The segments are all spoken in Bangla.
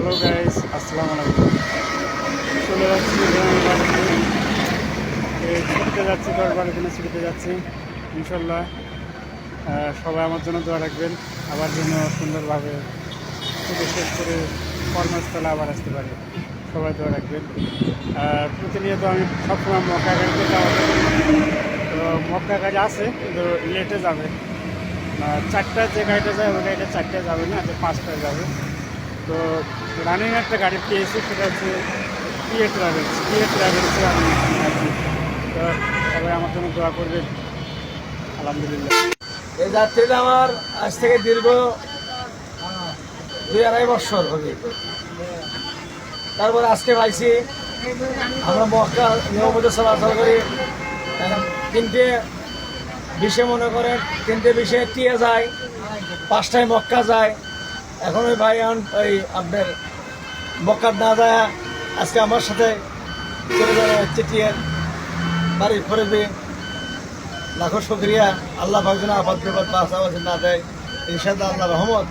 হ্যালো গাইস, আসসালামু আলাইকুম। চলে যাচ্ছি ছুটিতে যাচ্ছি, 10-12 দিনে ছুটিতে যাচ্ছি ইনশাল্লাহ। সবাই আমার জন্য দোয়া রাখবেন, আবার যেন সুন্দরভাবে ছুটি শেষ করে কর্মস্থলে আবার আসতে পারি। সবাই দোয়া রাখবেন। প্রতিনিয়ত আমি সবসময় মক্কা গাড়িতে যাওয়া, তো মক্কা গাড়ি আছে কিন্তু লেটে যাবে। 4টায় যে গাড়িটা যায় ওই গাড়িটা 4টায় যাবে না, 5টায় যাবে। তো রানিং একটা গাড়ি পেয়েছি, সেটা হচ্ছে ট্রাভেলসে আমি আছি। তো সবাই আমার জন্য দোয়া করবেন, আলহামদুলিল্লাহ। এই যাত্রীটা আমার আজ থেকে দীর্ঘ 2-2.5 বছর হবে। তারপরে আজকে পাইছি আমরা মক্কা নিয়মিত চলাচল করি। 3:20 মনে করেন, 3:20 টিয়ে যায়, 5টায় মক্কা যায়। এখন ওই ভাই ওই আপনার মক্কা না যায় আজকে আমার সাথে চলে যাওয়া হচ্ছে টিয়ের বাড়ির ফরেবে। লাখো শুক্রিয়া। আল্লাহ ভাগজনা আপাত বিপদ বাঁচাবাজি না দেয়, ইনশাআল্লাহ আল্লাহ রহমত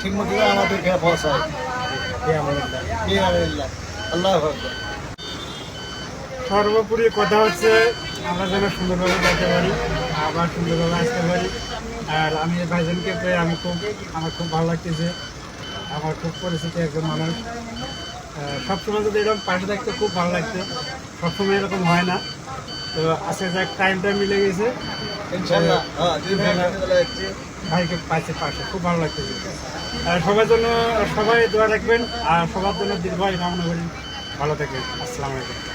ঠিক মতো আমাদেরকে পৌঁছায়। আল্লাহ ভাগজনা। সর্বোপরি কথা হচ্ছে আমরা যেন সুন্দরভাবে যেতে পারি, আবার সুন্দরভাবে আসতে পারি। আর আমি এই ভাইজানকে পেয়ে আমার খুব ভালো লাগতেছে। আমার খুব পরিচিত একজন মানুষ। সবসময় যদি এরকম পাশে থাকতে খুব ভালো লাগতো, সবসময় এরকম হয় না। তো আজকে যাক টাইমটা মিলে গেছে, ইনশাআল্লাহ ভাইকে পাইছে পাশে, খুব ভালো লাগতেছে। সবার জন্য সবাই দোয়া রাখবেন, আর সবার জন্য দীর্ঘায়ু কামনা করি। ভালো থাকবেন। আসসালামু আলাইকুম।